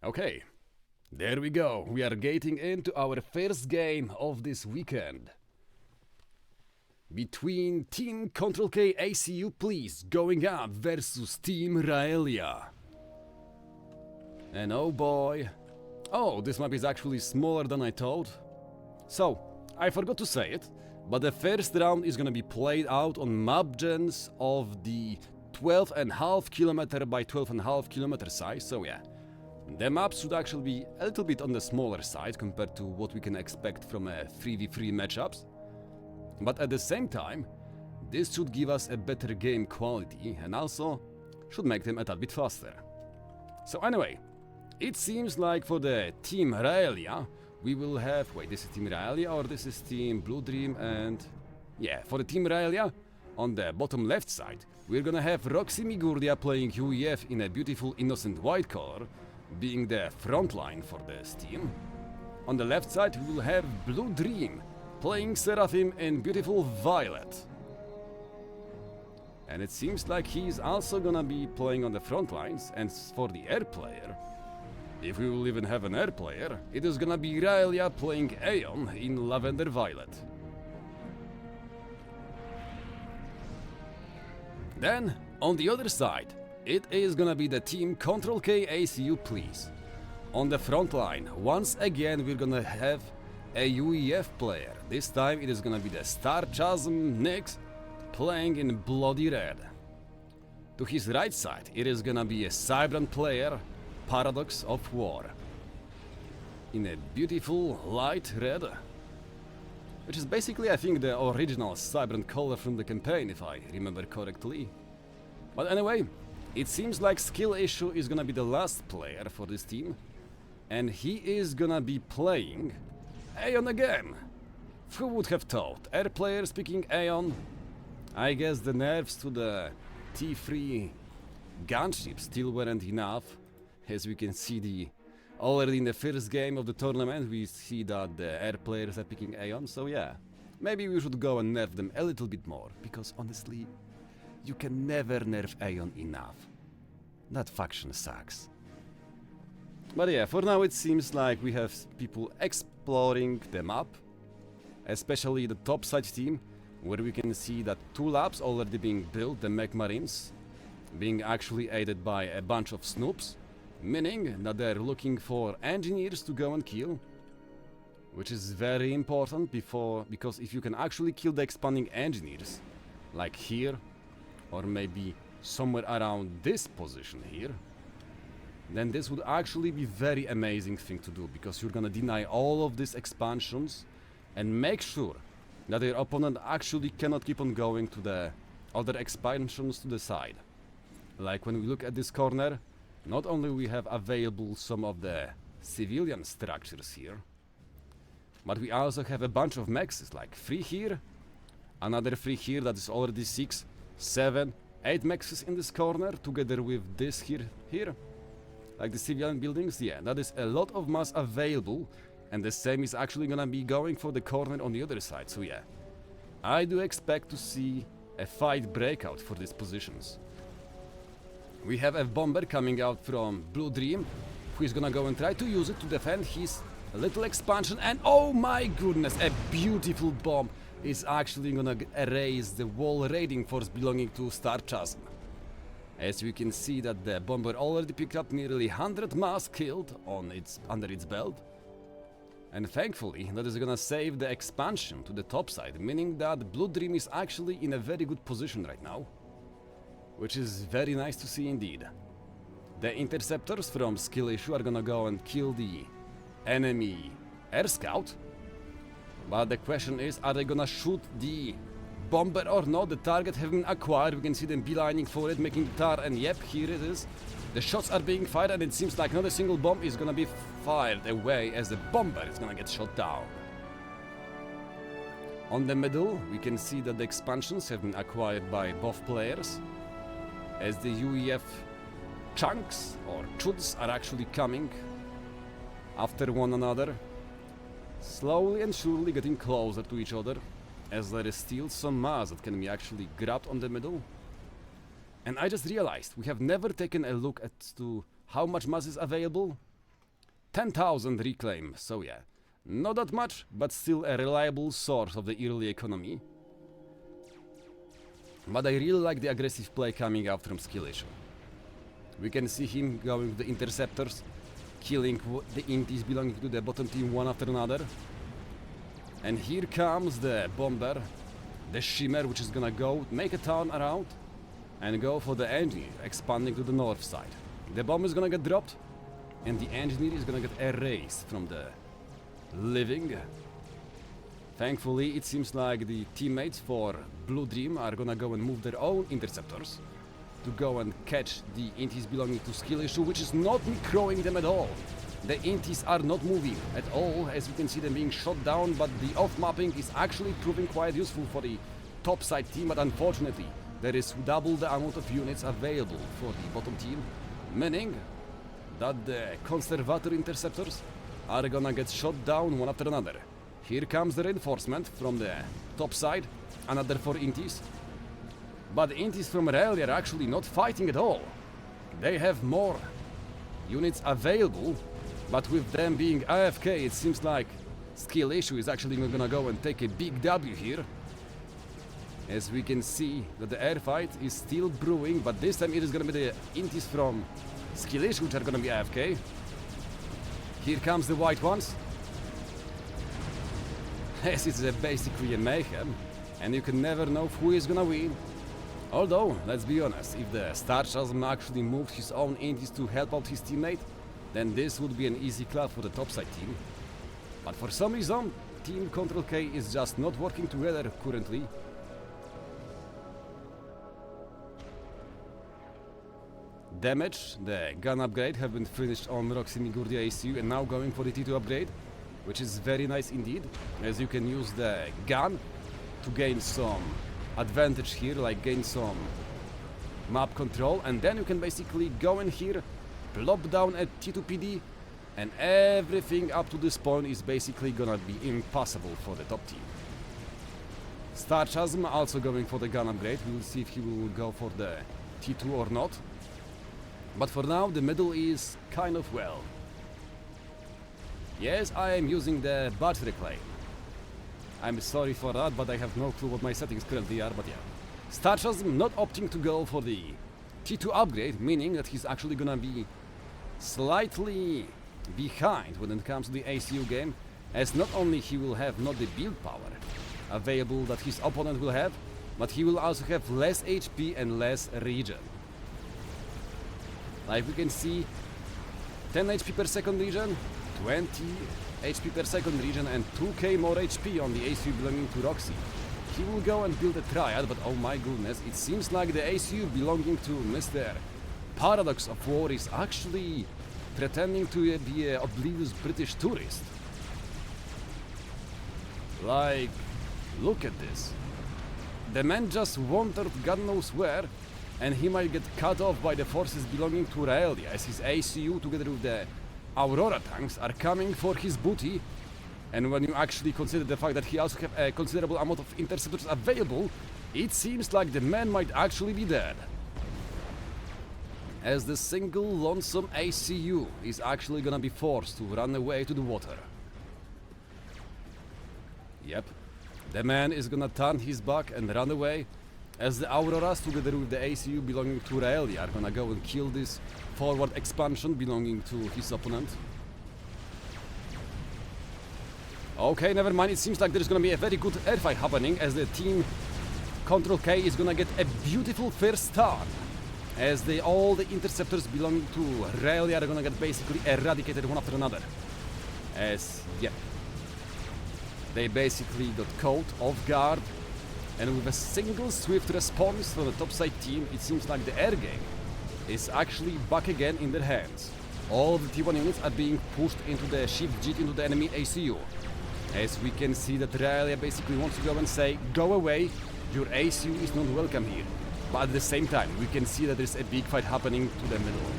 Okay, there we go. We are getting into our first game of this weekend. Between Team Ctrlk ACU Please going up versus Team Raelia. And oh boy. Oh, this map is actually smaller than I thought. So, I forgot to say it, but the first round is gonna be played out on Mapgens of the 12.5 kilometer by 12.5 kilometer size, so yeah. The map should actually be a little bit on the smaller side compared to what we can expect from a 3v3 matchups. But at the same time, this should give us a better game quality and also should make them a tad bit faster. So anyway, it seems like for the Team Raelia, we will have... Wait, this is Team Raelia or this is Team Blue Dream and... Yeah, for the Team Raelia, on the bottom left side, we're gonna have Roxy Migurdia playing UEF in a beautiful innocent white color, being the front line for this team. On the left side, we will have Blue Dream playing Seraphim in beautiful violet. And it seems like he's also gonna be playing on the front lines, and for the air player, if we will even have an air player, it is gonna be Raelia playing Aeon in lavender violet. Then, on the other side, it is gonna be the Team Ctrlk ACU Please. On the front line, once again we're gonna have a UEF player. This time it is gonna be the Starchasm Nyx playing in bloody red. To his right side, it is gonna be a Cybrant player, Paradox of War, in a beautiful light red, which is basically, I think, the original Cybrant color from the campaign, if I remember correctly. But anyway, it seems like Skill Issue is gonna be the last player for this team, and he is gonna be playing Aeon again. Who would have thought? Air players picking Aeon. I guess the nerfs to the T3 gunship still weren't enough. As we can see, already in the first game of the tournament, we see that the air players are picking Aeon, so yeah. Maybe we should go and nerf them a little bit more, because honestly, you can never nerf Aeon enough. That faction sucks. But yeah, for now it seems like we have people exploring the map, especially the top side team, where we can see that 2 labs already being built, the Mech Marines, being actually aided by a bunch of snoops, meaning that they're looking for engineers to go and kill, which is very important because if you can actually kill the expanding engineers, like here, or maybe somewhere around this position here, then this would actually be very amazing thing to do, because you're gonna deny all of these expansions and make sure that your opponent actually cannot keep on going to the other expansions to the side. Like when we look at this corner, not only we have available some of the civilian structures here, but we also have a bunch of mexes, like 3 here, another 3 here, that is already 6, 7, 8 mexes in this corner, together with this here, like the civilian buildings. Yeah, that is a lot of mass available, and the same is actually gonna be going for the corner on the other side, so yeah. I do expect to see a fight breakout for these positions. We have a bomber coming out from Blue Dream, who is gonna go and try to use it to defend his little expansion, and oh my goodness, a beautiful bomb is actually gonna erase the wall raiding force belonging to Starchasm. As we can see that the bomber already picked up nearly 100 mass killed under its belt. And thankfully, that is gonna save the expansion to the top side, meaning that Blue Dream is actually in a very good position right now, which is very nice to see indeed. The interceptors from Skill Issue are gonna go and kill the enemy air scout, but the question is, are they gonna shoot the bomber or not? The target have been acquired, we can see them beelining for it, making the tar, and yep, here it is. The shots are being fired, and it seems like not a single bomb is gonna be fired away as the bomber is gonna get shot down. On the middle, we can see that the expansions have been acquired by both players, as the UEF chunks or chuds are actually coming after one another, slowly and surely getting closer to each other, as there is still some mass that can be actually grabbed on the middle. And I just realized we have never taken a look at to how much mass is available. 10,000 reclaim, so yeah. Not that much, but still a reliable source of the early economy. But I really like the aggressive play coming out from skirmishes. We can see him going to the interceptors, killing the intis belonging to the bottom team one after another. And here comes the bomber, the shimmer, which is gonna go make a turn around and go for the engineer, expanding to the north side. The bomb is gonna get dropped, and the engineer is gonna get erased from the living. Thankfully, it seems like the teammates for Blue Dream are gonna go and move their own interceptors to go and catch the intis belonging to skill issue, which is not microing them at all. The intis are not moving at all, as you can see them being shot down, but the off-mapping is actually proving quite useful for the top side team, but unfortunately, there is double the amount of units available for the bottom team, meaning that the conservator interceptors are gonna get shot down one after another. Here comes the reinforcement from the top side, another 4 intis. But the intis from Raeli are actually not fighting at all. They have more units available, but with them being AFK, it seems like skill issue is actually gonna go and take a big W here. As we can see that the airfight is still brewing, but this time it is gonna be the intis from skill issue which are gonna be AFK. Here comes the white ones. Yes, it's basically a mayhem, and you can never know who is gonna win. Although, let's be honest, if the Starchasm actually moved his own intis to help out his teammate, then this would be an easy clap for the topside team. But for some reason, Team Ctrl-K is just not working together currently. Damage, the gun upgrade have been finished on Roxy Migurdia ACU and now going for the T2 upgrade, which is very nice indeed, as you can use the gun to gain some advantage here, like gain some map control, and then you can basically go in here, plop down a T2 PD, and everything up to this point is basically gonna be impossible for the top team. Starchasm also going for the gun upgrade. We will see if he will go for the T2 or not. But for now, the middle is kind of well. Yes, I am using the batch reclaim. I'm sorry for that, but I have no clue what my settings currently are, but yeah. Starchasm not opting to go for the T2 upgrade, meaning that he's actually gonna be slightly behind when it comes to the ACU game, as not only he will have not the build power available that his opponent will have, but he will also have less HP and less regen. Like we can see, 10 HP per second regen, 20 HP per second regen, and 2k more HP on the ACU belonging to Roxy. He will go and build a triad, but oh my goodness, it seems like the ACU belonging to Mr. Paradox of War is actually pretending to be an oblivious British tourist. Like, look at this. The man just wandered God knows where, and he might get cut off by the forces belonging to Raelia, as his ACU together with the Aurora tanks are coming for his booty. And when you actually consider the fact that he also have a considerable amount of interceptors available, it seems like the man might actually be dead. As the single lonesome ACU is actually gonna be forced to run away to the water. Yep, the man is gonna turn his back and run away, as the Auroras together with the ACU belonging to Raelia are gonna go and kill this forward expansion belonging to his opponent. Okay, never mind, it seems like there's gonna be a very good airfight happening, as the team Ctrl-K is gonna get a beautiful first start, as all the interceptors belonging to Raelia are gonna get basically eradicated one after another. As, yeah, they basically got caught off guard, and with a single swift response from the topside team, it seems like the air game is actually back again in their hands. All the T1 units are being pushed into the shift JIT into the enemy ACU. As we can see that Raelia basically wants to go and say, go away, your ACU is not welcome here. But at the same time, we can see that there's a big fight happening to the middle,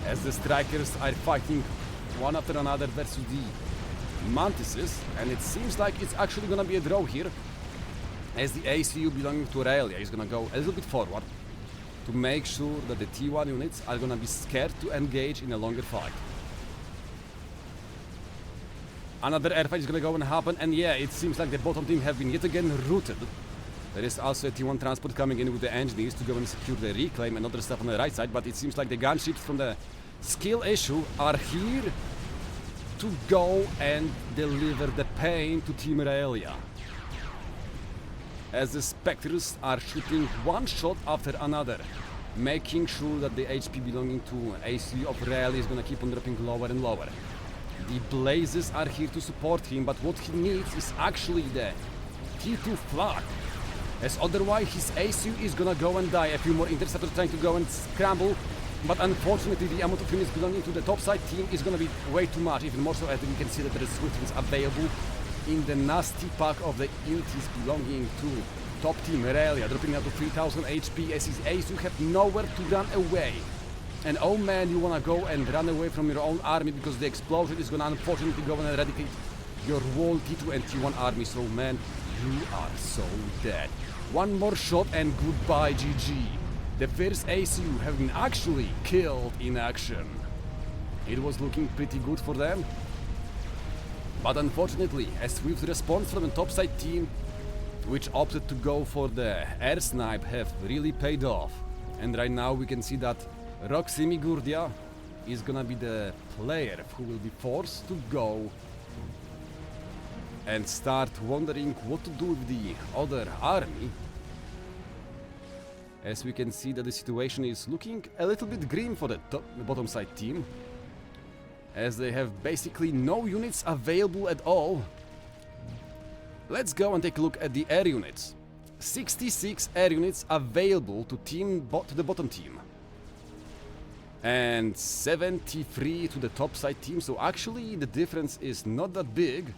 as the strikers are fighting one after another versus the mantises, and it seems like it's actually gonna be a draw here, as the ACU belonging to Raelia is gonna go a little bit forward to make sure that the T1 units are gonna be scared to engage in a longer fight. Another airfight is gonna go and happen, and yeah, it seems like the bottom team have been yet again routed. There is also a T1 transport coming in with the engineers to go and secure the reclaim and other stuff on the right side, but it seems like the gunships from the skill issue are here to go and deliver the pain to Team Aurelia. As the Spectres are shooting one shot after another, making sure that the HP belonging to ACU of Aurelia is gonna keep on dropping lower and lower. The Blazes are here to support him, but what he needs is actually the T2 flag, as otherwise his ACU is gonna go and die. A few more interceptors trying to go and scramble, but unfortunately the amount of units belonging to the topside team is gonna be way too much, even more so as we can see that there is Swiftwings available in the nasty pack of the Intis belonging to top team Aurelia, dropping out to 3000 HP as his ACU have nowhere to run away. And oh man, you wanna go and run away from your own army because the explosion is gonna unfortunately go and eradicate your whole T2 and T1 army, so man, you are so dead. One more shot and goodbye GG. The first ACU have been actually killed in action. It was looking pretty good for them. But unfortunately, a swift response from the topside team, which opted to go for the air snipe, have really paid off. And right now we can see that Roxy Migurdia is gonna be the player who will be forced to go and start wondering what to do with the other army. As we can see that the situation is looking a little bit grim for the bottom side team, as they have basically no units available at all. Let's go and take a look at the air units. 66 air units available to the bottom team, and 73 to the top side team, so actually the difference is not that big,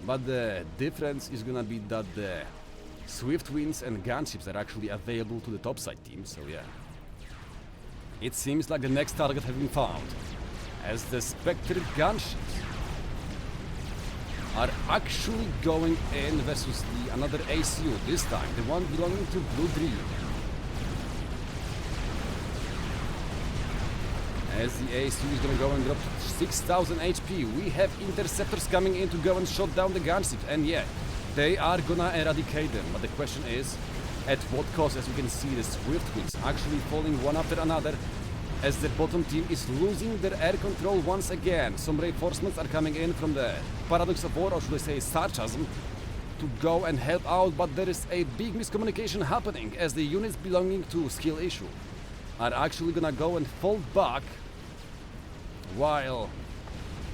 but the difference is gonna be that the Swiftwings and gunships are actually available to the top side team, so yeah. It seems like the next target has been found, as the Spectre gunships are actually going in versus another ACU, this time the one belonging to Blue Dream. As the ACU is gonna go and drop 6000 HP, we have interceptors coming in to go and shut down the gunships, and yeah, they are gonna eradicate them, but the question is, at what cost? As you can see, the Swiftwings actually falling one after another, as the bottom team is losing their air control once again. Some reinforcements are coming in from the Paradox of War, or should I say Sarcasm, to go and help out, but there is a big miscommunication happening, as the units belonging to Skill Issue are actually gonna go and fall back, while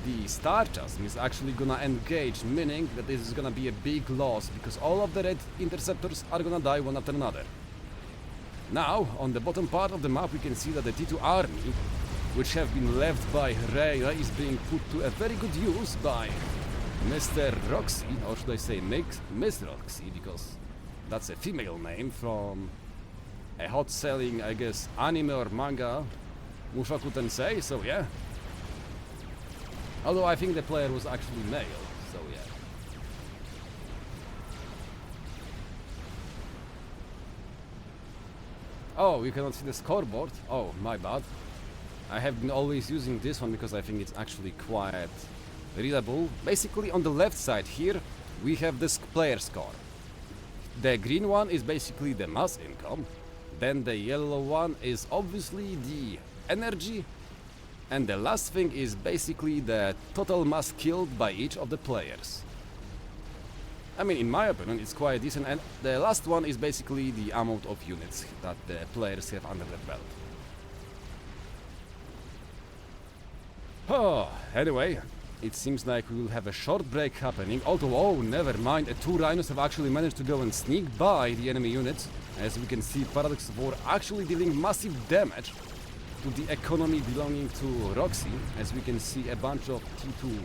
the Sarcasm is actually gonna engage, meaning that this is gonna be a big loss, because all of the red interceptors are gonna die one after another. Now, on the bottom part of the map, we can see that the T2 army, which have been left by Reyra, is being put to a very good use by Mr. Roxy, or should I say Miss Roxy, because that's a female name from a hot-selling, I guess, anime or manga, Mushoku Tensei, so yeah. Although I think the player was actually male, so yeah. Oh, you cannot see the scoreboard? Oh, my bad. I have been always using this one because I think it's actually quite readable. Basically, on the left side here, we have this player score. The green one is basically the mass income. Then the yellow one is obviously the energy. And the last thing is basically the total mass killed by each of the players. I mean, in my opinion, it's quite decent, and the last one is basically the amount of units that the players have under their belt. Oh, anyway, it seems like we will have a short break happening, although, oh, never mind, the two rhinos have actually managed to go and sneak by the enemy units. As we can see, Paradox of War actually dealing massive damage to the economy belonging to Roxy. As we can see, a bunch of T2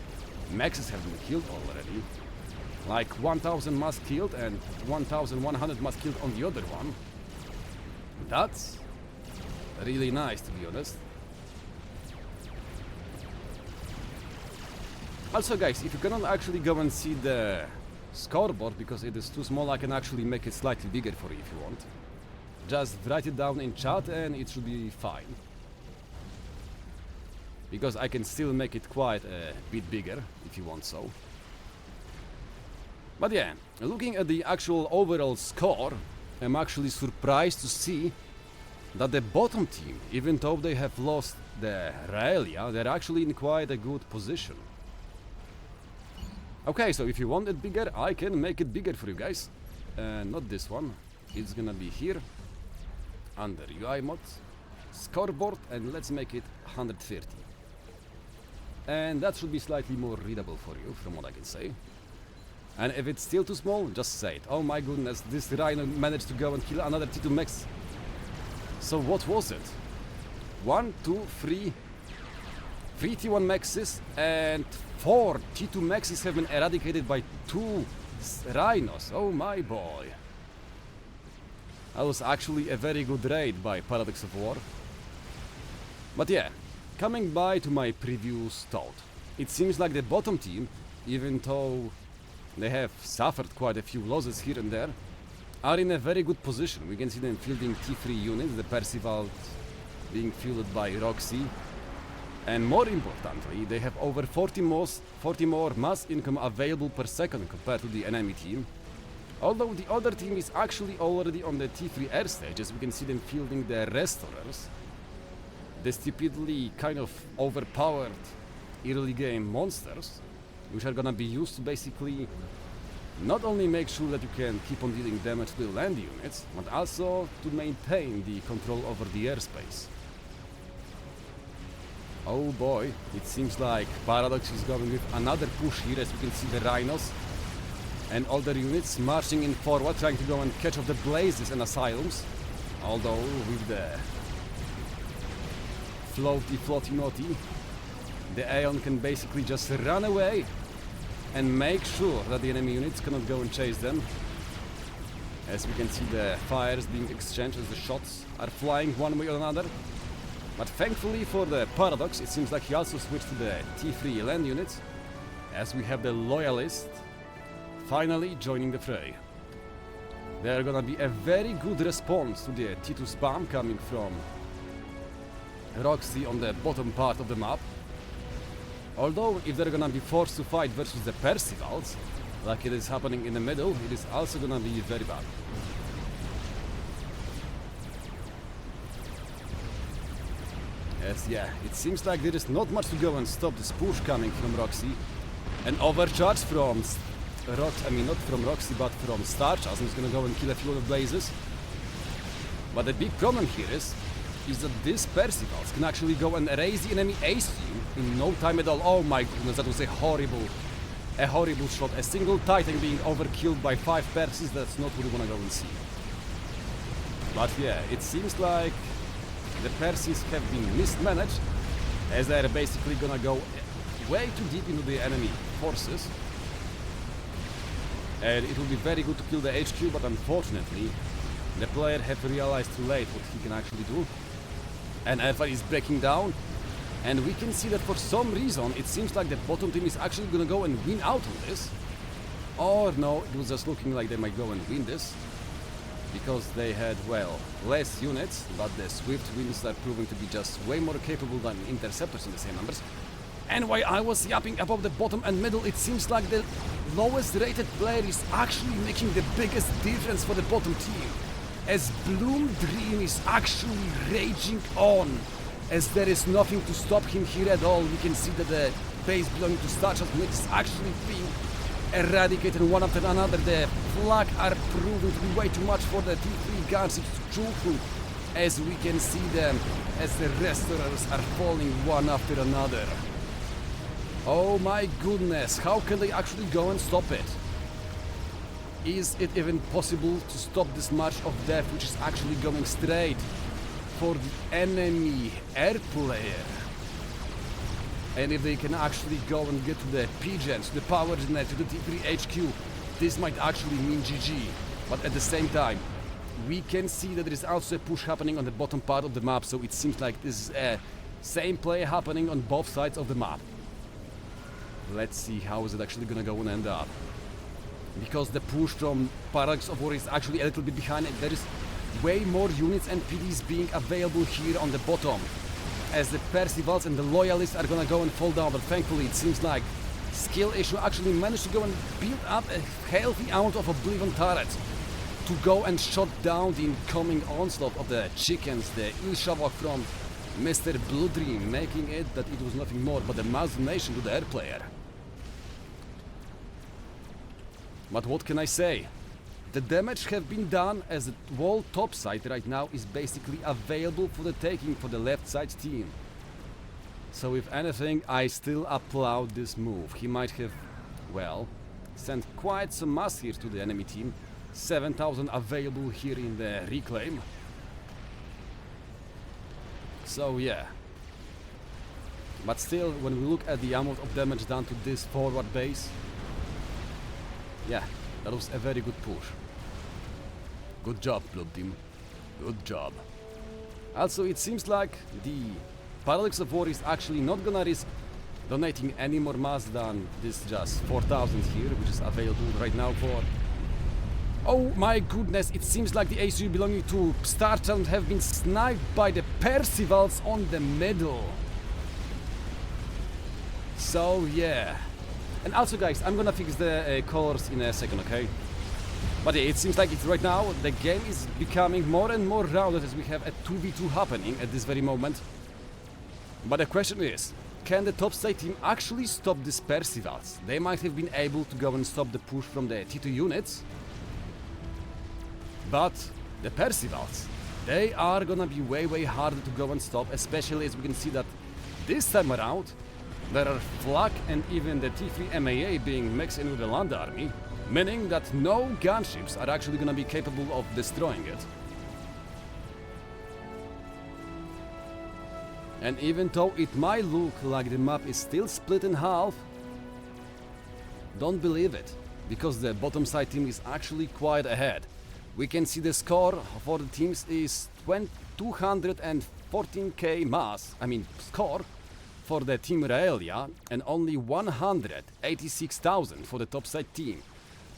maxes have been killed already. Like 1000 mass killed and 1100 mass killed on the other one. That's really nice, to be honest. Also guys, if you cannot actually go and see the scoreboard because it is too small, I can actually make it slightly bigger for you if you want. Just write it down in chat and it should be fine. because I can still make it quite a bit bigger if you want so. But yeah, looking at the actual overall score, I'm actually surprised to see that the bottom team, even though they have lost the Raelia, they're actually in quite a good position. Okay, so if you want it bigger, I can make it bigger for you guys. Not this one, it's gonna be here, under UI mods, scoreboard, and let's make it 130. And that should be slightly more readable for you, from what I can say. And if it's still too small, just say it. Oh my goodness, this Rhino managed to go and kill another T2 mechs. So what was it? 1, 2, 3 T1 mexes and 4 T2 mexes have been eradicated by 2 Rhinos. Oh my boy. That was actually a very good raid by Paradox of War. But yeah, coming by to my previous thought. It seems like the bottom team, even though they have suffered quite a few losses here and there, are in a very good position. We can see them fielding T3 units, the Percival being fielded by Roxy. And more importantly, they have over 40 more mass income available per second compared to the enemy team. Although the other team is actually already on the T3 air stage, as we can see them fielding the Restorers, the stupidly kind of overpowered early game monsters, which are gonna be used to basically not only make sure that you can keep on dealing damage to the land units, but also to maintain the control over the airspace. Oh boy, it seems like Paradox is going with another push here, as we can see the Rhinos and other units marching in forward, trying to go and catch off the Blazes and Asylums. Although with the floaty naughty, the Aeon can basically just run away and make sure that the enemy units cannot go and chase them. As we can see the fires being exchanged as the shots are flying one way or another. But thankfully for the Paradox, it seems like he also switched to the T3 land units, as we have the Loyalist finally joining the fray. There are gonna be a very good response to the T2 spam coming from Roxy on the bottom part of the map. Although if they're gonna be forced to fight versus the Percivals, like it is happening in the middle, it is also gonna be very bad. Yes, yeah, it seems like there is not much to go and stop this push coming from Roxy. An overcharge from not from Roxy, but from Starchasm is gonna go and kill a few of the Blazes. But the big problem here is that these Percivals can actually go and erase the enemy ACU in no time at all. Oh my goodness, that was a horrible shot. A single Titan being overkilled by 5 Percies, that's not what we wanna go and see. But yeah, it seems like the Percies have been mismanaged, as they're basically gonna go way too deep into the enemy forces. And it will be very good to kill the HQ, but unfortunately, the player have realized too late what he can actually do. And Alpha is breaking down, and we can see that for some reason, it seems like the bottom team is actually gonna go and win out on this. Or no, it was just looking like they might go and win this, because they had, well, less units, but the Swift Winds are proving to be just way more capable than Interceptors in the same numbers. And while I was yapping about the bottom and middle, it seems like the lowest rated player is actually making the biggest difference for the bottom team, as Bloom Dream is actually raging on, as there is nothing to stop him here at all. We can see that the base belonging to Starshot is actually being eradicated one after another. The flag are proving to be way too much for the T3 guns. It's true, as we can see them as the Restorers are falling one after another. Oh my goodness, how can they actually go and stop it? Is it even possible to stop this march of death, which is actually going straight for the enemy air player? And if they can actually go and get to the P-Gens, to the power net, to the T3 HQ, this might actually mean GG. But at the same time, we can see that there is also a push happening on the bottom part of the map, so it seems like this is a same play happening on both sides of the map. Let's see how is it actually gonna go and end up. Because the push from Paradox of War is actually a little bit behind, and there is way more units and PDs being available here on the bottom. as the Percivals and the Loyalists are gonna go and fall down, but thankfully it seems like Skill Issue actually managed to go and build up a healthy amount of Oblivion turrets to go and shut down the incoming onslaught of the chickens, the Ilshavok from Mr. Blue Dream, making it that it was nothing more but a malformation to the air player. But what can I say? The damage have been done as the whole top side right now is basically available for the taking for the left side team. So if anything, I still applaud this move. He might have, well, sent quite some mass here to the enemy team. 7,000 available here in the reclaim. So yeah. But still, when we look at the amount of damage done to this forward base, yeah, that was a very good push. Good job, Blue Team. Good job. Also, it seems like the Parallax of War is actually not gonna risk donating any more mass than this just 4,000 here, which is available right now for... Oh my goodness, it seems like the ACU belonging to Star Talent have been sniped by the Percivals on the middle. So yeah. And also guys, I'm gonna fix the colors in a second, okay? But yeah, it seems like it's right now, the game is becoming more and more rounded as we have a 2v2 happening at this very moment. But the question is, can the top side team actually stop these Percivals? They might have been able to go and stop the push from the T2 units. But the Percivals, they are gonna be way harder to go and stop, especially as we can see that this time around, there are Flak and even the T3 MAA being mixed in with the land army, meaning that no gunships are actually gonna be capable of destroying it. And even though it might look like the map is still split in half, don't believe it, because the bottom side team is actually quite ahead. We can see the score for the teams is 214k mass, score for the team Raelia, and only 186,000 for the top side team.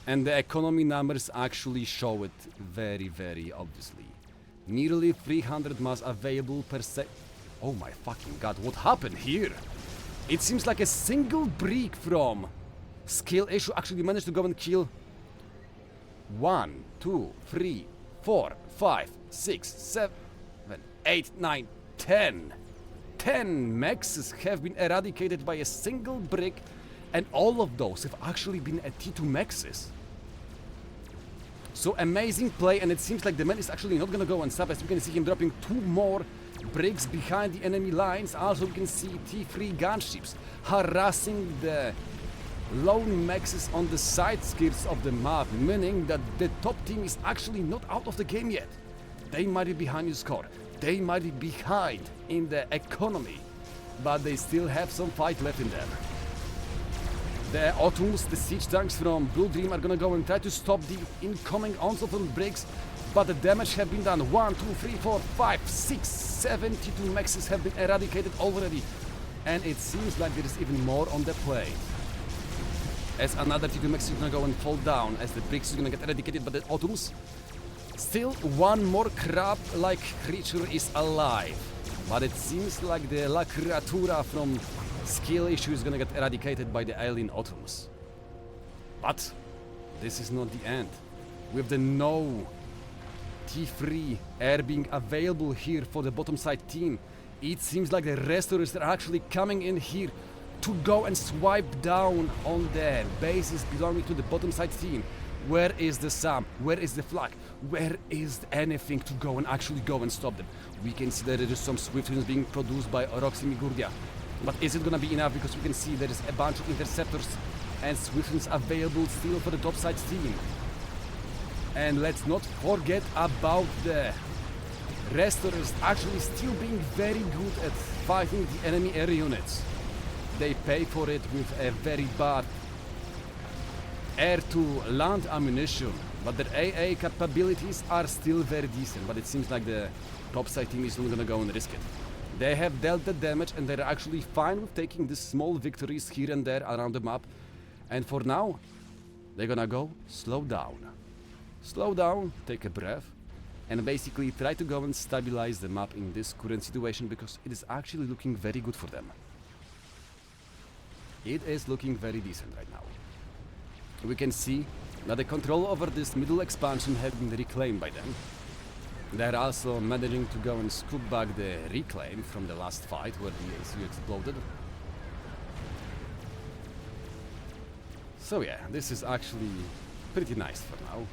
And the economy numbers actually show it very obviously. Nearly 300 mass available per sec. Oh my fucking god, what happened here? It seems like a single brick from Skill Issue actually managed to go and kill 1, 2, 3, 4, 5, 6, 7, 8, 9, 10. 10 mexes have been eradicated by a single brick, and all of those have actually been at T2 mexes. So amazing play, and it seems like the man is actually not gonna go and stop, as we can see him dropping 2 more bricks behind the enemy lines. Also we can see T3 gunships harassing the lone mexes on the side skirts of the map, meaning that the top team is actually not out of the game yet. They might be behind the score, they might be behind in the economy, but they still have some fight left in them. The Autumns, the siege tanks from Blue Dream, are gonna go and try to stop the incoming onslaught of bricks, but the damage have been done. 1, 2, 3, 4, 5, 6, 72 mexes have been eradicated already, and it seems like there is even more on the play. As another T2 mex is gonna go and fall down, as the bricks is gonna get eradicated by the Autumns. Still one more crab-like creature is alive, but it seems like the La Creatura from Skill Issue is gonna get eradicated by the alien Autumns. But this is not the end. With the no T3 air being available here for the bottom side team, it seems like the restorers are actually coming in here to go and swipe down on the bases belonging to the bottom side team. Where is the Sam? Where is the Flak? Where is anything to go and actually go and stop them? We can see that there is some Swiftwings being produced by Roxy Migurdia. But is it gonna be enough? Because we can see there is a bunch of interceptors and Swiftwings available still for the top side team. And let's not forget about the restorers actually still being very good at fighting the enemy air units. They pay for it with a very bad air-to-land ammunition, but their AA capabilities are still very decent, but it seems like the top side team is not gonna go and risk it. They have dealt the damage and they're actually fine with taking these small victories here and there around the map, and for now they're gonna go slow down, take a breath, and basically try to go and stabilize the map in this current situation, because it is actually looking very good for them. It is looking very decent right now. We can see that the control over this middle expansion had been reclaimed by them. They're also managing to go and scoop back the reclaim from the last fight where the ACU exploded. So yeah, this is actually pretty nice for now.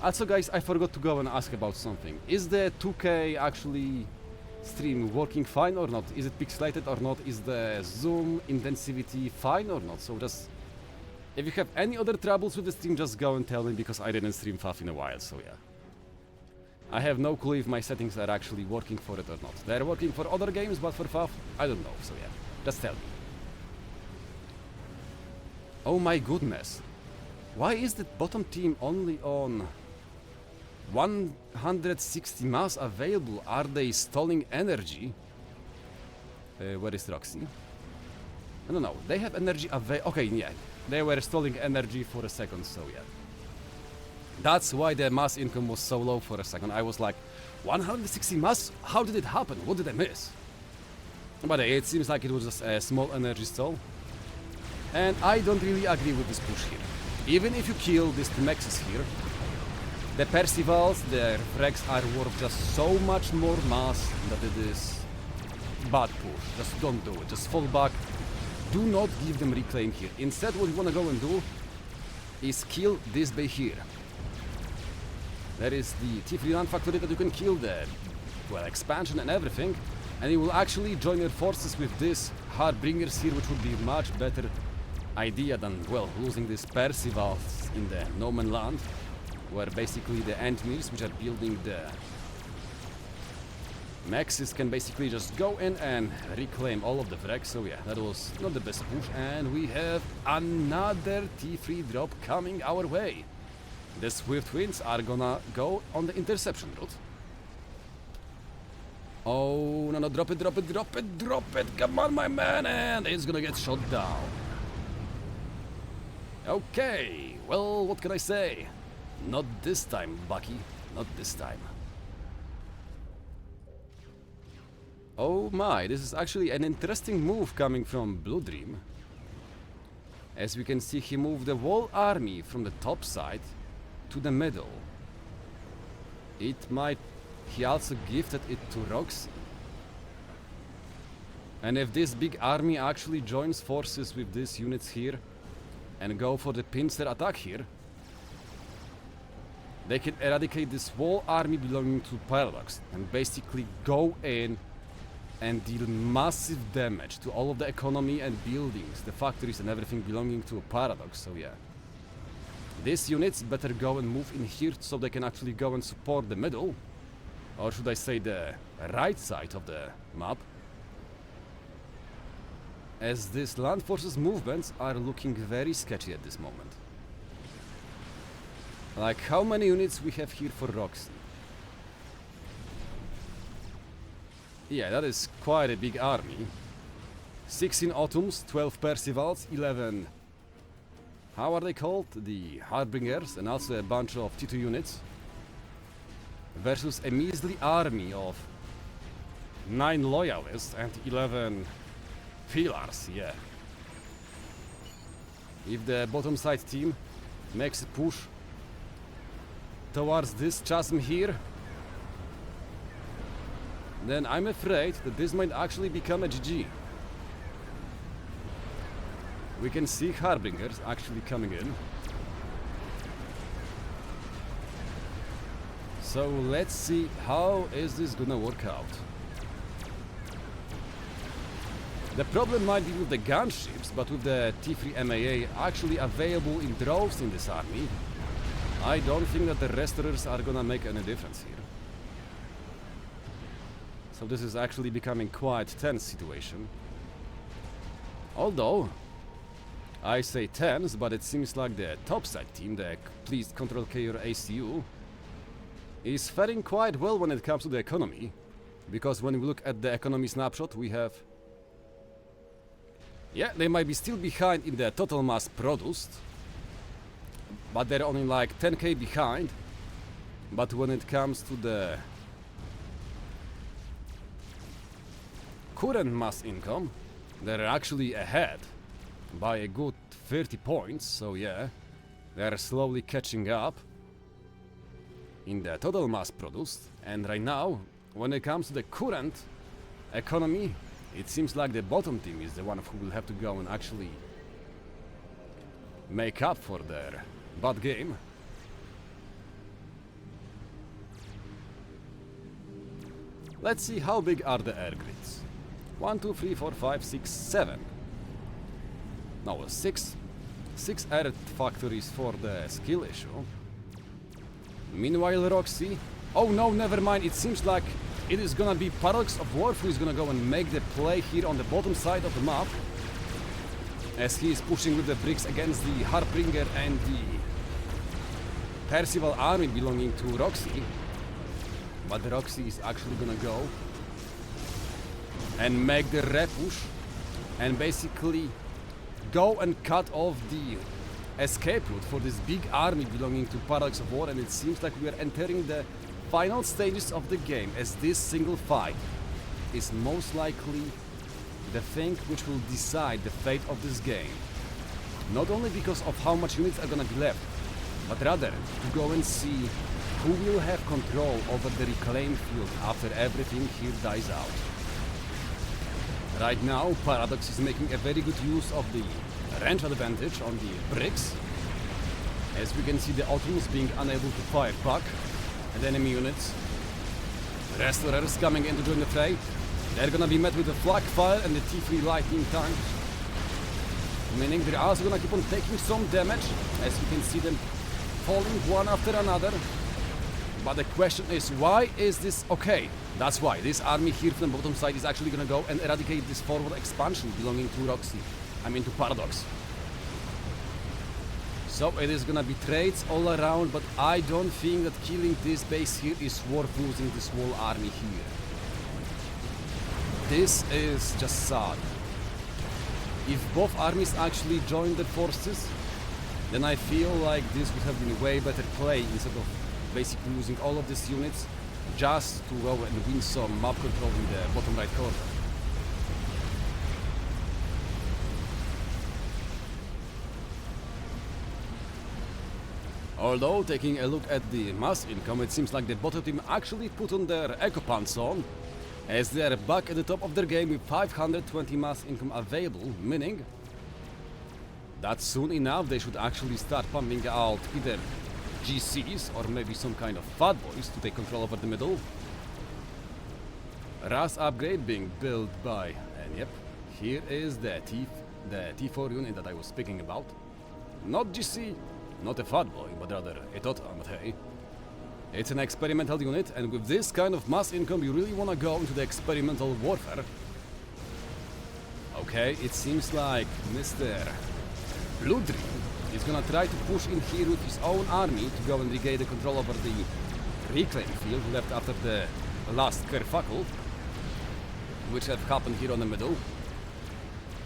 Also guys, I forgot to go and ask about something. Is the 2K actually stream working fine or not? Is it pixelated or not? Is the zoom intensity fine or not? So just, if you have any other troubles with the stream, just go and tell me, because I didn't stream FAF in a while, so yeah. I have no clue if my settings are actually working for it or not. They're working for other games, but for FAF, I don't know, so yeah. Just tell me. Oh my goodness. Why is the bottom team only on 160 mass available? Are they stalling energy? Where is Roxy? I don't know. They have energy available. Okay, yeah. They were stalling energy for a second, so yeah. That's why the mass income was so low for a second. I was like, 160 mass? How did it happen? What did I miss? But it seems like it was just a small energy stall. And I don't really agree with this push here. Even if you kill these Mexes here, the Percivals, their frags are worth just so much more mass that it is bad push. Just don't do it. Just fall back. Do not give them reclaim here. Instead, what you want to go and do is kill this bay here. There is the T3 land factory that you can kill, the expansion and everything, and you will actually join your forces with this Harbingers here, which would be much better idea than, well, losing these Percivals in the no man land, where basically the Endranii, which are building the Mexes, can basically just go in and reclaim all of the frags. So yeah, that was not the best push, and we have another T3 drop coming our way. The Swift Winds are gonna go on the interception route. Oh, no, drop it, drop it, drop it, drop it, come on, my man, and it's gonna get shot down. Okay, well, what can I say? Not this time, Bucky, not this time. Oh my, this is actually an interesting move coming from Blue Dream. As we can see, he moved the whole army from the top side to the middle. He also gifted it to Roxy. And if this big army actually joins forces with these units here and go for the pincer attack here, they can eradicate this whole army belonging to Paradox and basically go in and deal massive damage to all of the economy and buildings, the factories and everything belonging to a Paradox, so yeah. These units better go and move in here so they can actually go and support the middle, or should I say the right side of the map, as these land forces movements are looking very sketchy at this moment. Like, how many units we have here for Roxy? Yeah, that is quite a big army. 16 Autumns, 12 Percivals, 11... how are they called? The Harbingers, and also a bunch of T2 units. Versus a measly army of 9 Loyalists and 11 Pillars, yeah. If the bottom side team makes a push towards this chasm here, then I'm afraid that this might actually become a GG. We can see Harbingers actually coming in. So let's see how is this gonna work out. The problem might be with the gunships, but with the T3 MAA actually available in droves in this army, I don't think that the restorers are gonna make any difference here. So this is actually becoming quite tense situation. Although, I say tense, but it seems like the topside team, the please Ctrlk your ACU, is faring quite well when it comes to the economy. Because when we look at the economy snapshot, we have... yeah, they might be still behind in the total mass produced, but they're only like 10k behind But when it comes to the current mass income, they're actually ahead by a good 30 points, so yeah, they're slowly catching up in the total mass produced. And right now, when it comes to the current economy, it seems like the bottom team is the one who will have to go and actually make up for their bad game. Let's see how big are the air grids. 1, 2, 3, 4, 5, 6, 7. No, 6. 6 air factories for the skill issue. Meanwhile, Roxy... Oh no, never mind, it seems like it is gonna be Paradox of War who is gonna go and make the play here on the bottom side of the map, as he is pushing with the bricks against the Harbinger and the Percival army belonging to Roxy. But Roxy is actually gonna go and make the repush and basically go and cut off the escape route for this big army belonging to Paradox of War, and it seems like we are entering the final stages of the game, as this single fight is most likely the thing which will decide the fate of this game. Not only because of how much units are gonna be left, but rather to go and see who will have control over the reclaimed field after everything here dies out. Right now, Paradox is making a very good use of the range advantage on the bricks, as we can see the Autons being unable to fire back at enemy units. Restorers coming in to join the fray. They're gonna be met with the flak fire and the T3 lightning tank, meaning they're also gonna keep on taking some damage, as you can see them falling one after another. But the question is, why is this okay? That's why this army here from the bottom side is actually gonna go and eradicate this forward expansion belonging to Roxy. I mean to Paradox. So it is gonna be trades all around, but I don't think that killing this base here is worth losing this whole army here. This is just sad. If both armies actually join the forces, then I feel like this would have been a way better play instead of basically using all of these units just to go and win some map control in the bottom right corner. Although, taking a look at the mass income, it seems like the bottom team actually put on their Eco Pants on, as they are back at the top of their game with 520 mass income available, meaning that soon enough they should actually start pumping out either GCs or maybe some kind of fat boys to take control over the middle. RAS upgrade being built by, and yep, here is the T4 unit that I was speaking about. Not GC, not a fat boy, but rather a Tota, but hey. It's an experimental unit, and with this kind of mass income you really wanna go into the experimental warfare. Okay, it seems like Mr. Blue Dream is gonna try to push in here with his own army to go and regain the control over the reclaim field left after the last kerfuffle, which have happened here on the middle.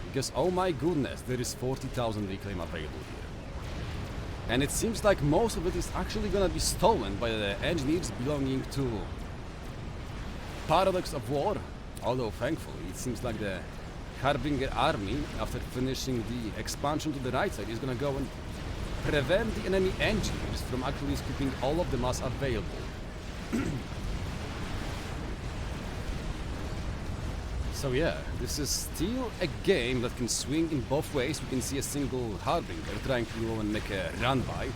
Because oh my goodness, there is 40,000 reclaim available here. And it seems like most of it is actually gonna be stolen by the engineers belonging to Paradox of War. Although thankfully it seems like the Harbinger army, after finishing the expansion to the right side, is gonna go and prevent the enemy engineers from actually scooping all of the mass available. So yeah, this is still a game that can swing in both ways. We can see a single Harbinger trying to go and make a run by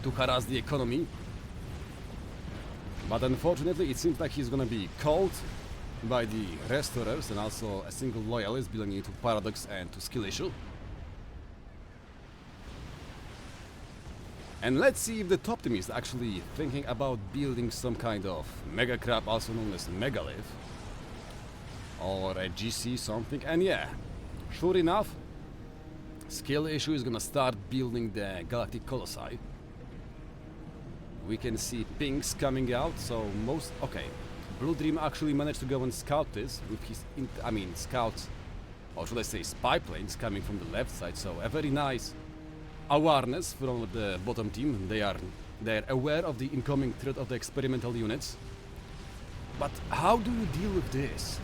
to harass the economy. But unfortunately it seems like he's gonna be called by the Restorers and also a single Loyalist belonging to Paradox and to Skill Issue. And let's see if the top team is actually thinking about building some kind of Mega Crab, also known as Megalith, or a GC something. And yeah, sure enough, Skill Issue is gonna start building the Galactic Colossi. We can see pings coming out, so okay. Blue Dream actually managed to go and scout this with his, scouts, or should I say spy planes coming from the left side, so a very nice awareness from the bottom team. They are They're aware of the incoming threat of the experimental units. But how do you deal with this?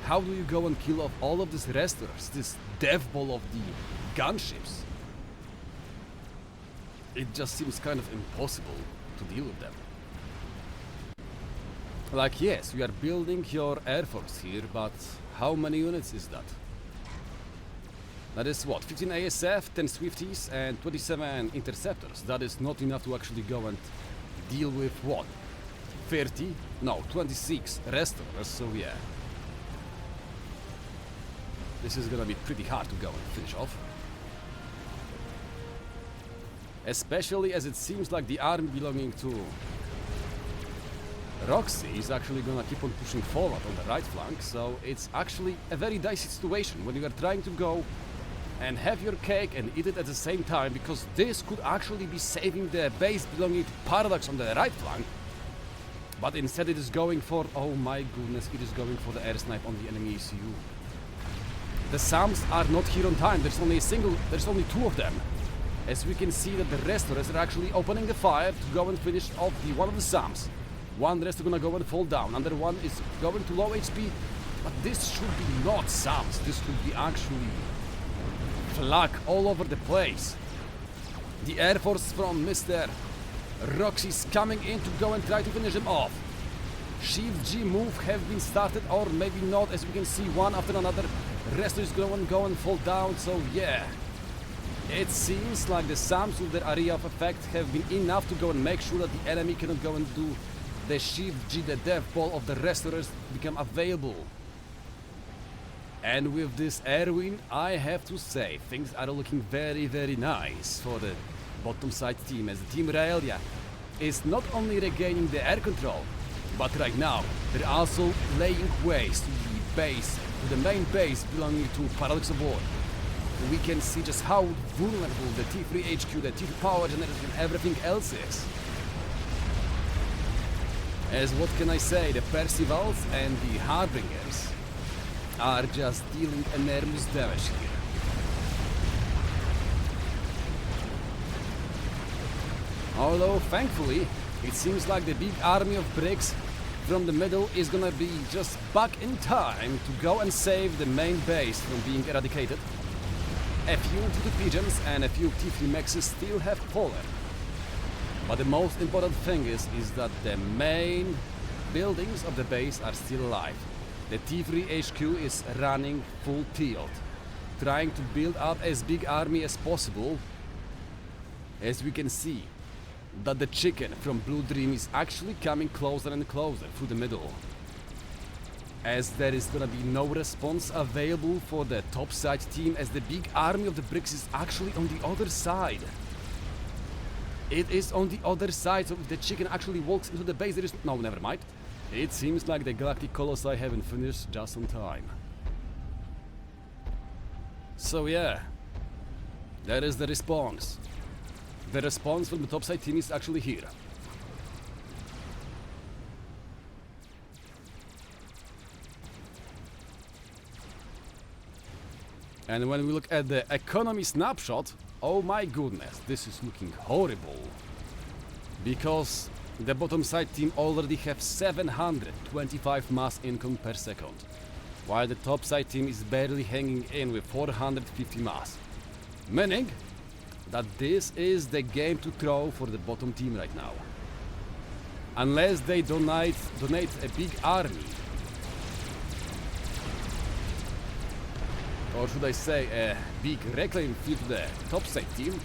How do you go and kill off all of these restorers, this death ball of the gunships? It just seems kind of impossible to deal with them. Like, yes, we are building your air force here, but how many units is that? That is what, 15 ASF, 10 Swifties and 27 interceptors. That is not enough to actually go and deal with what? 30? No, 26 restorers, so yeah. This is gonna be pretty hard to go and finish off. Especially as it seems like the army belonging to Roxy is actually gonna keep on pushing forward on the right flank, so it's actually a very dicey situation when you are trying to go and have your cake and eat it at the same time, because this could actually be saving the base belonging to Paradox on the right flank, but instead it is going for, oh my goodness, it is going for the air snipe on the enemy ECU. The SAMs are not here on time, there's only two of them. As we can see that the restorers are actually opening the fire to go and finish off the one of the SAMs. One rest is gonna go and fall down, another one is going to low HP, but this should be not SAMs, this could be actually flak all over the place. The Air Force from Mr. Roxy's coming in to go and try to finish him off. Shift G move have been started, or maybe not, as we can see one after another. Rest is going to go and fall down, so yeah. It seems like the SAMs with their area of effect have been enough to go and make sure that the enemy cannot go and do the Shift G, the death ball of the restorers become available. And with this air win, I have to say, things are looking very, very nice for the bottom side team, as the Team Raelia is not only regaining the air control, but right now they're also laying waste to the base, to the main base belonging to Paradox of War. We can see just how vulnerable the T3 HQ, the T2 power generators and everything else is. As what can I say, the Percivals and the Harbingers are just dealing enormous damage here. Although, thankfully, it seems like the big army of bricks from the middle is gonna be just back in time to go and save the main base from being eradicated. A few T2 pigeons and a few T3 mexes still have fallen. But the most important thing is that the main buildings of the base are still alive. The T3 HQ is running full tilt, trying to build up as big army as possible. As we can see, that the chicken from Blue Dream is actually coming closer and closer through the middle. As there is gonna be no response available for the top side team, as the big army of the bricks is actually on the other side. It is on the other side, so if the chicken actually walks into the base, there is... No, never mind. It seems like the Galactic Colossi haven't finished just on time. So yeah, that is the response. The response from the topside team is actually here. And when we look at the economy snapshot, oh my goodness, this is looking horrible. Because the bottom side team already have 725 mass income per second, while the top side team is barely hanging in with 450 mass. Meaning that this is the game to throw for the bottom team right now. Unless they donate a big army, or should I say a big reclaim fleet to the top side team,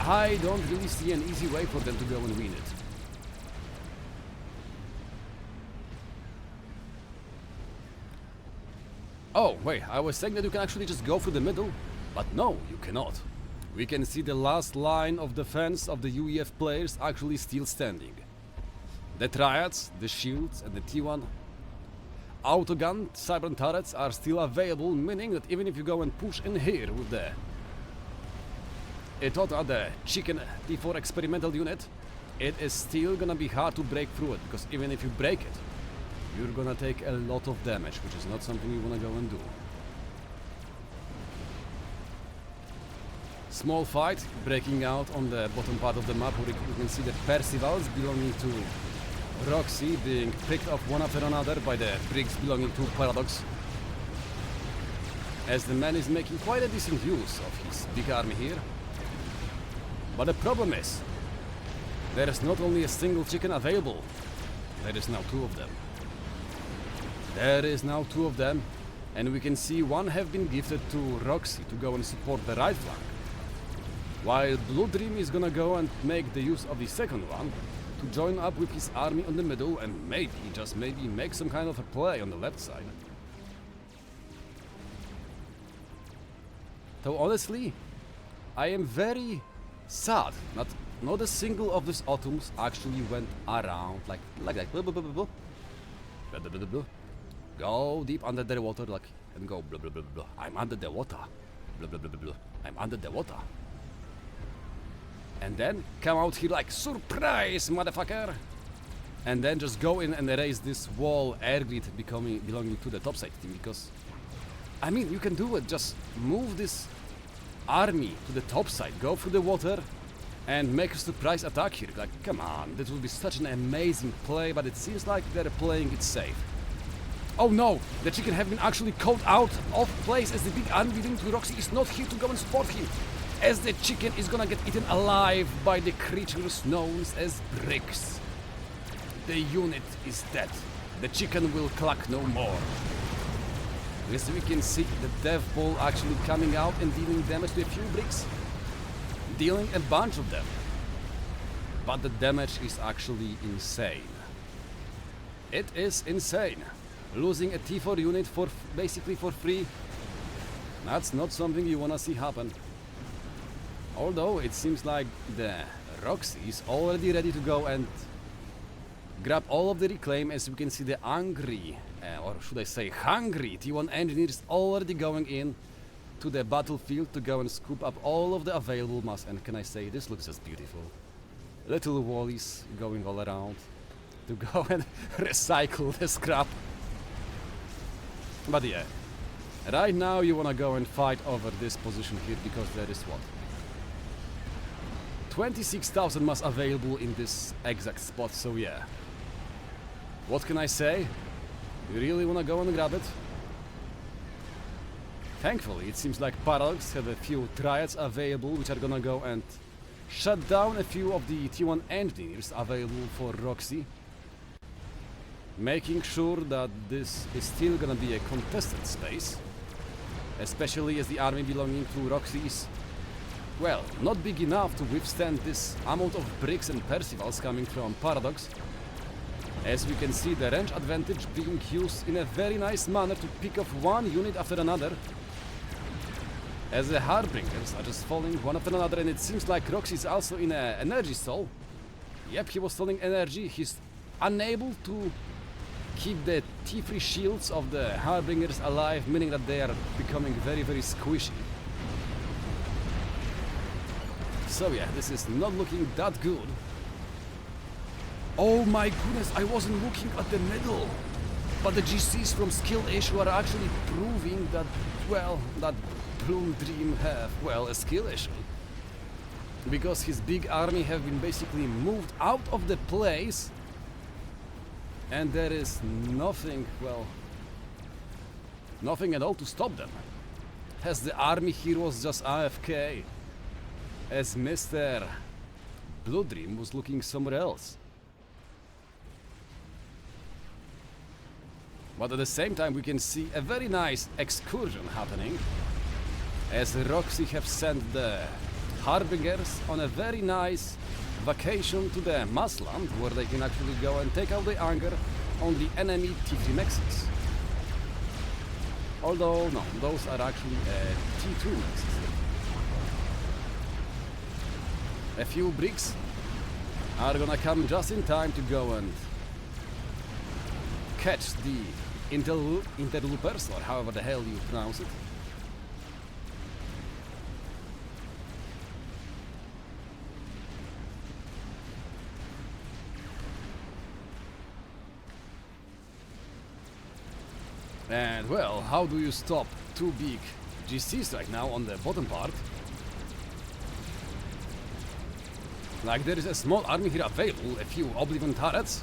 I don't really see an easy way for them to go and win it. Oh, wait, I was saying that you can actually just go through the middle, but no, you cannot. We can see the last line of defense of the UEF players actually still standing. The Triads, the Shields and the T1 autogun cyber turrets are still available, meaning that even if you go and push in here with the Etota, the chicken T4 experimental unit, it is still gonna be hard to break through it, because even if you break it, you're gonna take a lot of damage, which is not something you wanna go and do. Small fight breaking out on the bottom part of the map where you can see the Percivals belonging to Roxy being picked off one after another by the bricks belonging to Paradox. As the man is making quite a decent use of his big army here. But the problem is, there is not only a single chicken available, there is now two of them. There is now two of them, and we can see one have been gifted to Roxy to go and support the right flank. While Blue Dream is gonna go and make the use of the second one to join up with his army on the middle and maybe, just maybe, make some kind of a play on the left side. So honestly, I am very sad. Not a single of these autumns actually went around like that. Blah, blah, blah, blah, blah. Blah, blah, blah, blah. Go deep under the water and go blah blah blah blah. I'm under the water. Blah blah blah blah blah. I'm under the water. And then come out here like surprise, motherfucker. And then just go in and erase this wall air grid belonging to the topside team, because I mean you can do it. Just move this army to the top side, go through the water, and make a surprise attack here. Like, come on, this would be such an amazing play, but it seems like they're playing it safe. Oh no, the chicken have been actually called out of place as the big army belonging to Roxy is not here to go and support him. As the chicken is gonna get eaten alive by the creatures known as bricks. The unit is dead. The chicken will cluck no more. As we can see the death ball actually coming out and dealing damage to a few bricks. Dealing a bunch of them. But the damage is actually insane. It is insane. Losing a T4 unit basically for free. That's not something you wanna see happen. Although it seems like the Roxy is already ready to go and grab all of the reclaim, as we can see the angry, or should I say hungry T1 engineers already going in to the battlefield to go and scoop up all of the available mass. And can I say, this looks just beautiful. Little wallies going all around to go and recycle the scrap. But yeah, right now you wanna go and fight over this position here, because there is what? 26,000 mass available in this exact spot, so yeah. What can I say? You really wanna go and grab it? Thankfully, it seems like Paradox have a few triads available which are gonna go and shut down a few of the T1 engineers available for Roxy. Making sure that this is still gonna be a contested space. Especially as the army belonging to Roxy is, well, not big enough to withstand this amount of bricks and Percivals coming from Paradox. As we can see, the range advantage being used in a very nice manner to pick off one unit after another. As the Harbingers are just falling one after another, and it seems like Roxy is also in an energy stall. Yep, he was stalling energy. He's unable to keep the T3 shields of the Harbingers alive, meaning that they are becoming very, very squishy. So yeah, this is not looking that good. Oh my goodness, I wasn't looking at the middle. But the GCs from Skill Issue are actually proving that, well, that Blue Dream have, well, a skill issue. Because his big army have been basically moved out of the place. And there is nothing, well, nothing at all to stop them. As the army here was just AFK. As Mr. Blue Dream was looking somewhere else. But at the same time we can see a very nice excursion happening, as Roxy have sent the Harbingers on a very nice vacation to the Massland, where they can actually go and take out the anger on the enemy T3 Mexes. Although, no, those are actually T2 Mexes. A few bricks are gonna come just in time to go and catch the interloopers, or however the hell you pronounce it. And well, how do you stop two big GCs right now on the bottom part? Like, there is a small army here available, a few Oblivion turrets.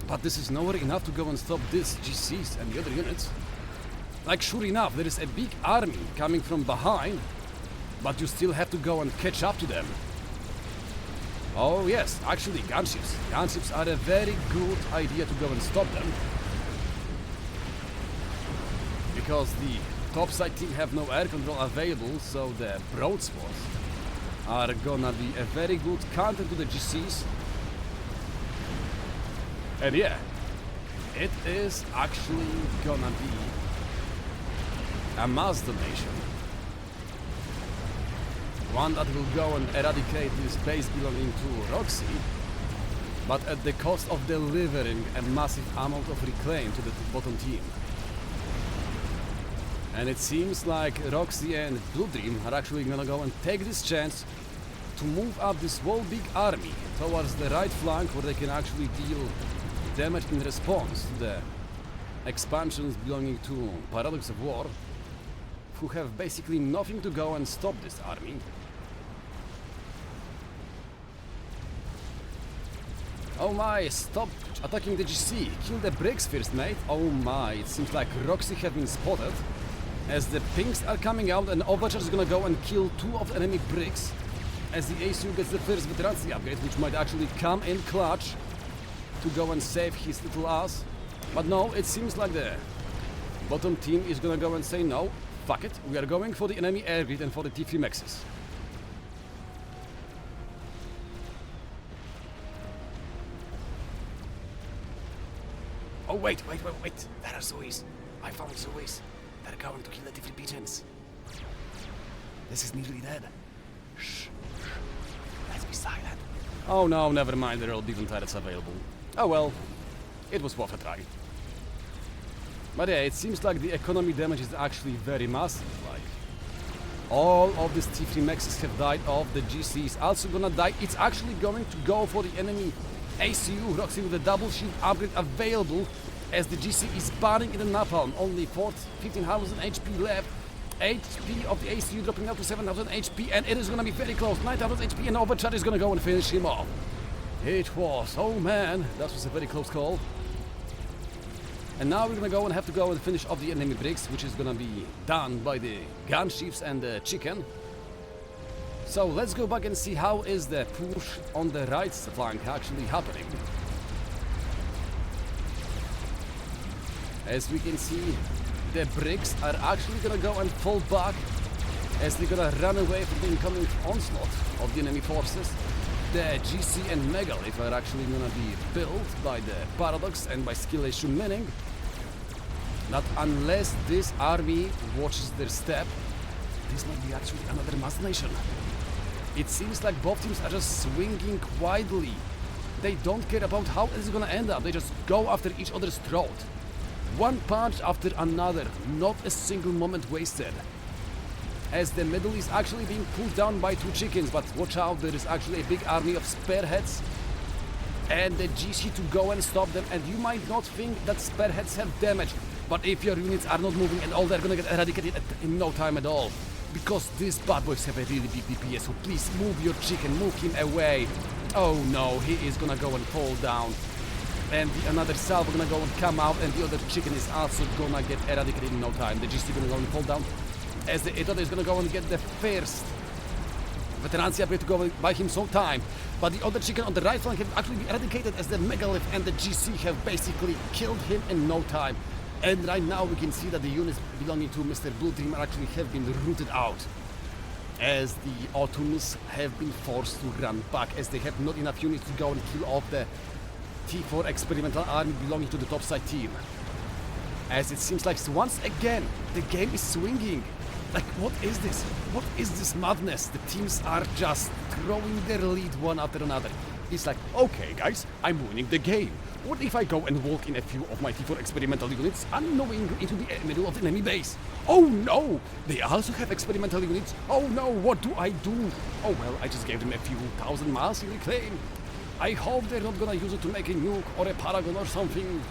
But this is nowhere enough to go and stop this GCs and the other units. Like, sure enough, there is a big army coming from behind, but you still have to go and catch up to them. Oh yes, actually, gunships. Gunships are a very good idea to go and stop them. Because the topside team have no air control available, so the broadswords are gonna be a very good counter to the GCs. And yeah, it is actually gonna be a mass donation. One that will go and eradicate this base belonging to Roxy, but at the cost of delivering a massive amount of reclaim to the bottom team. And it seems like Roxy and Blue Dream are actually gonna go and take this chance to move up this whole big army towards the right flank, where they can actually deal damage in response to the expansions belonging to Paradox of War, who have basically nothing to go and stop this army. Oh my, stop attacking the GC, kill the bricks first, mate. Oh my, it seems like Roxy have been spotted, as the pings are coming out and Overcharge is gonna go and kill 2 of the enemy bricks, as the ACU gets the first veterancy upgrade, which might actually come in clutch to go and save his little ass. But no, it seems like the bottom team is gonna go and say no, fuck it, we are going for the enemy air grid and for the T3 Mexes. Oh wait, there are Zoes. I found Zoes. They're going to kill the T3 pigeons. This is nearly dead. Shh. Let's be silent. Oh no, never mind, there are Oblivion turrets available. Oh well, it was worth a try. But yeah, it seems like the economy damage is actually very massive. Like, all of these T3 Mexes have died off, the GC is also gonna die. It's actually going to go for the enemy ACU, Roxy with a double shield upgrade available, as the GC is burning in the napalm. Only 15,000 HP left. HP of the ACU dropping down to 7,000 HP, and it is gonna be very close. 9,000 HP, and Overcharge is gonna go and finish him off. It was, oh man, that was a very close call. And now we're gonna go and have to go and finish off the enemy bricks, which is gonna be done by the gunships and the chicken. So let's go back and see how is the push on the right flank actually happening. As we can see, the bricks are actually gonna go and fall back, as they're gonna run away from the incoming onslaught of the enemy forces. The GC and Megalith are actually gonna be built by the Paradox and by skill issue, meaning that unless this army watches their step, this might be actually another mass nation. It seems like both teams are just swinging widely. They don't care about how it's gonna end up, they just go after each other's throat. One punch after another, not a single moment wasted. As the middle is actually being pulled down by 2 chickens, but watch out, there is actually a big army of spearheads and the GC to go and stop them. And you might not think that spearheads have damage, but if your units are not moving at all, they're gonna get eradicated in no time at all. Because these bad boys have a really big DPS, so please move your chicken, move him away. Oh no, he is gonna go and fall down. And another salvo gonna go and come out, and the other chicken is also gonna get eradicated in no time. The GC gonna go and fall down, as the Edoda is gonna go and get the first veterancy upgrade to go and buy him some time. But the other chicken on the right flank have actually been eradicated, as the Megalith and the GC have basically killed him in no time. And right now we can see that the units belonging to Mr. Blue Dream actually have been rooted out, as the Autumns have been forced to run back, as they have not enough units to go and kill off the T4 experimental army belonging to the topside team. As it seems like once again the game is swinging. Like, what is this? What is this madness? The teams are just throwing their lead one after another. It's like, okay guys, I'm winning the game. What if I go and walk in a few of my T4 experimental units unknowing into the middle of the enemy base? Oh no! They also have experimental units. Oh no, what do I do? Oh well, I just gave them a few thousand miles in reclaim. I hope they're not gonna use it to make a nuke or a paragon or something.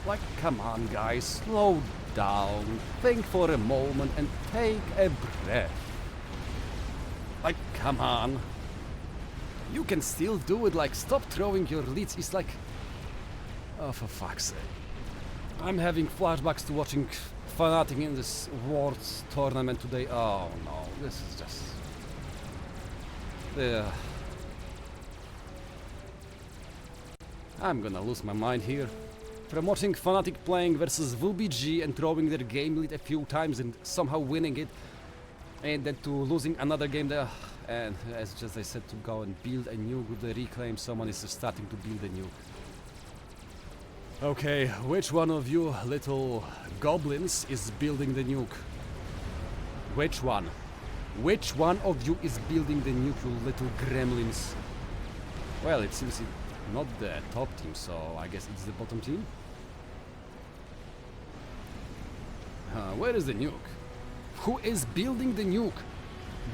Like, come on guys, slow down, think for a moment and take a breath. Like, come on. You can still do it, like, stop throwing your leads. It's like... Oh, for fuck's sake. I'm having flashbacks to watching Fnatic in this Worlds tournament today. Oh no, this is just... Yeah. I'm gonna lose my mind here. From watching Fnatic playing versus VBG and throwing their game lead a few times and somehow winning it, and then to losing another game there, and as just I said, to go and build a nuke with the reclaim, someone is starting to build a nuke. Okay, which one of you little goblins is building the nuke? Which one? Which one of you is building the nuke, you little gremlins? Well, it seems it's not the top team, so I guess it's the bottom team. Where is the nuke? Who is building the nuke?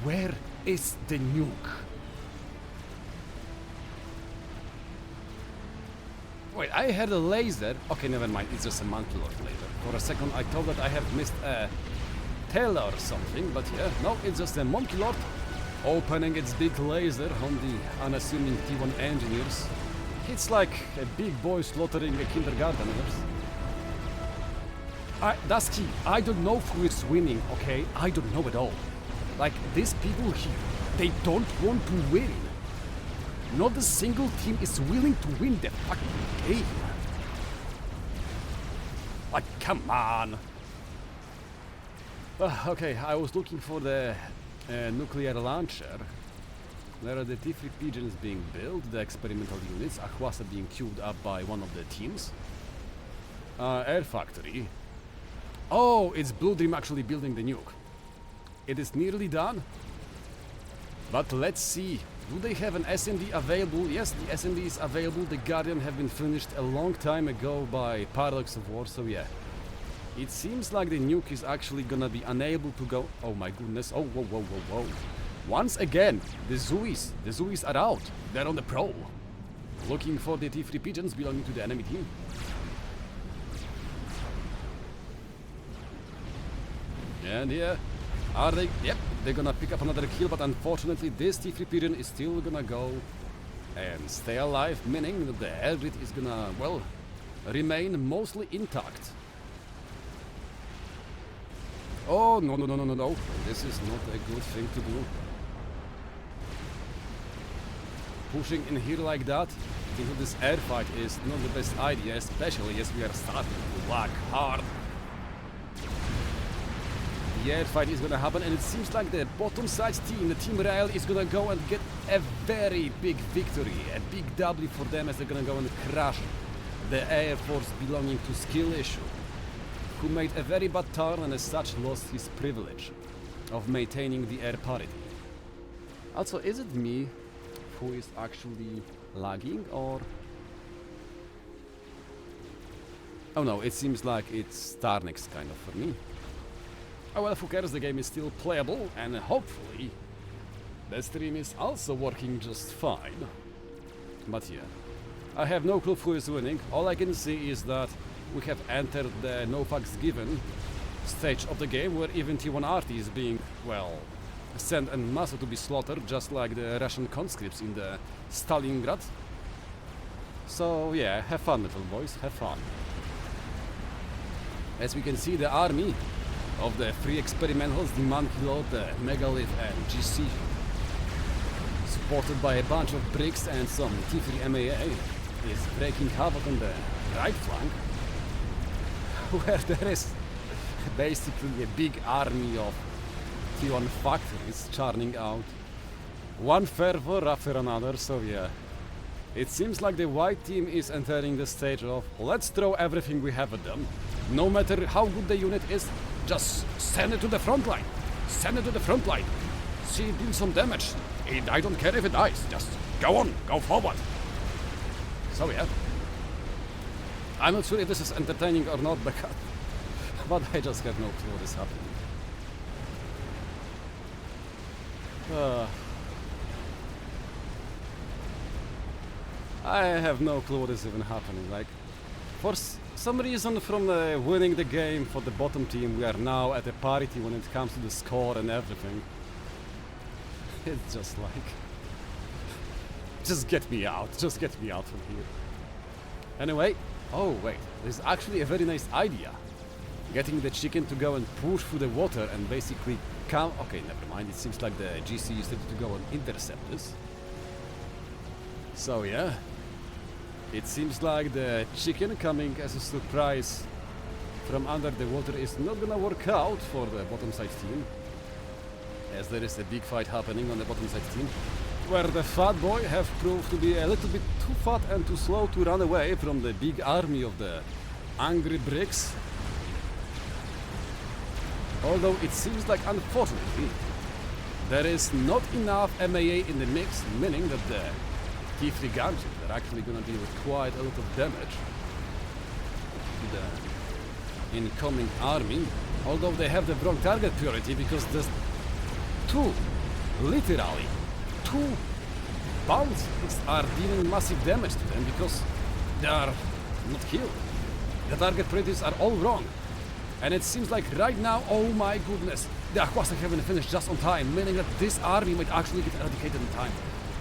Where is the nuke? Wait, I had a laser. Okay, never mind, it's just a monkey lord laser. For a second I thought that I have missed a tail or something, but yeah, no, it's just a monkey lord opening its big laser on the unassuming T1 engineers. It's like a big boy slaughtering a kindergarteners. That's key. I don't know who is winning, okay? I don't know at all. Like, these people here, they don't want to win. Not a single team is willing to win the fucking game. Like, come on. Okay, I was looking for the nuclear launcher. There are the T3 pigeons being built, the experimental units, Ahwasa being queued up by one of the teams. Air factory. Oh, it's Blue Dream actually building the nuke. It is nearly done. But let's see. Do they have an SMD available? Yes, the SMD is available. The Guardian have been finished a long time ago by Paradox of War, so yeah. It seems like the nuke is actually gonna be unable to go... Oh my goodness. Oh, whoa, whoa, whoa, whoa. Once again, the Zuis are out. They're on the prowl. Looking for the T3 pigeons belonging to the enemy team. And yeah, are they? Yep, they're gonna pick up another kill, but unfortunately this T3 pigeon is still gonna go and stay alive, meaning that the air grid is gonna, well, remain mostly intact. Oh, no, no, no, no, no, no. This is not a good thing to do. Pushing in here like that into this air fight is not the best idea, especially as we are starting to lag hard. The air fight is gonna happen, and it seems like the bottom side team, the Team Rail, is gonna go and get a very big victory, a big W for them, as they're gonna go and crush the Air Force belonging to Skill Issue, who made a very bad turn and as such lost his privilege of maintaining the air parity. Also, is it me who is actually lagging, or... Oh no, it seems like it's Starnix kind of for me. Oh well, who cares, the game is still playable, and hopefully the stream is also working just fine. But yeah, I have no clue who is winning. All I can see is that we have entered the no fucks given stage of the game, where even T1 Arty is being, well, sent en masse to be slaughtered, just like the Russian conscripts in the Stalingrad. So yeah, have fun, little boys, have fun. As we can see, the army of the three experimentals, the Monkey Lord, the Megalith and GC, supported by a bunch of bricks and some T3 MAA, is breaking havoc on the right flank, where there is basically a big army of T1 factories churning out one fervor after another, so yeah. It seems like the white team is entering the stage of let's throw everything we have at them. No matter how good the unit is, just send it to the front line. Send it to the front line. See it deal some damage. I don't care if it dies. Just go on, go forward. So yeah. I'm not sure if this is entertaining or not, but I just have no clue what is happening. I have no clue what is even happening. Like, for some reason, from winning the game for the bottom team, we are now at a parity when it comes to the score and everything. It's just like... Just get me out. Just get me out from here. Anyway, oh wait, this is actually a very nice idea. Getting the chicken to go and push through the water and basically come... Okay, never mind. It seems like the GC used it to go and intercept this. So yeah, it seems like the chicken coming as a surprise from under the water is not gonna work out for the bottom side team, as there is a big fight happening on the bottom side team, where the fat boy have proved to be a little bit too fat and too slow to run away from the big army of the angry bricks. Although it seems like, unfortunately, there is not enough MAA in the mix, meaning that the T3 gunships are actually gonna deal with quite a lot of damage to the incoming army, although they have the wrong target priority because there's literally two bounces are dealing massive damage to them because they are not killed. The target priorities are all wrong. And it seems like right now, oh my goodness, the Ahwasa haven't finished just on time, meaning that this army might actually get eradicated in time.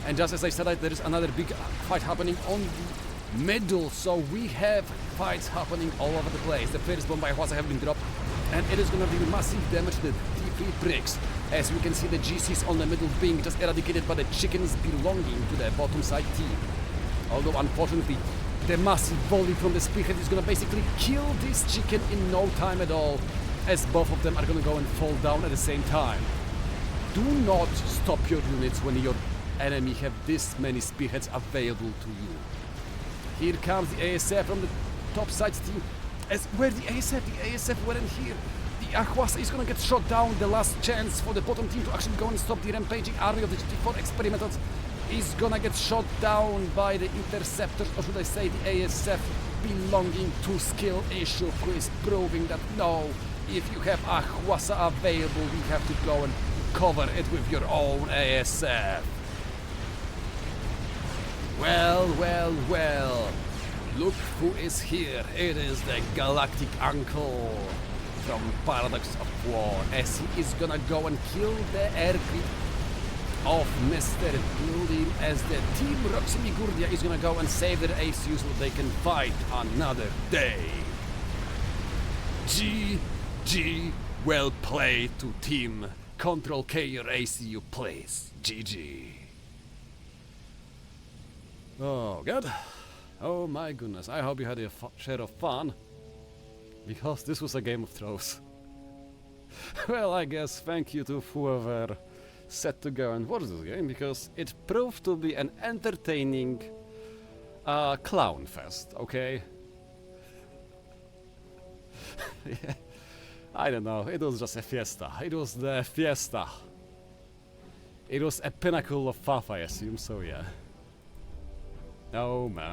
And just as I said, there is another big fight happening on the middle, so we have fights happening all over the place. The first bomb by Ahwasa have been dropped, and it is going to deal massive damage to the T3 bricks. As we can see, the GCs on the middle being just eradicated by the chickens belonging to the bottom side team. Although, unfortunately, the massive volley from the spearhead is gonna basically kill this chicken in no time at all, as both of them are gonna go and fall down at the same time. Do not stop your units when your enemy have this many spearheads available to you. Here comes the ASF from the top side team. As where the ASF weren't here. The Ahwasa is gonna get shot down. The last chance for the bottom team to actually go and stop the rampaging army of the GT4 experimentals is gonna get shot down by the interceptors, or should I say the ASF belonging to Skill Issue, who is proving that no, if you have Ahwasa available, you have to go and cover it with your own ASF. Well, well, well, look who is here. It is the Galactic Uncle from Paradox of War, as he is gonna go and kill the aircraft of Mr. Building, as the Team Roxy Migurdia is gonna go and save their ACU so they can fight another day. GG, well played to Team Ctrl-K your ACU please. GG. Oh god. Oh my goodness, I hope you had a share of fun, because this was a Game of Thrones. Well, I guess thank you to whoever set to go and watch this game, because it proved to be an entertaining clown fest, okay? Yeah, I don't know, it was just a fiesta. It was the fiesta. It was a pinnacle of FAF, I assume, so yeah. Oh man.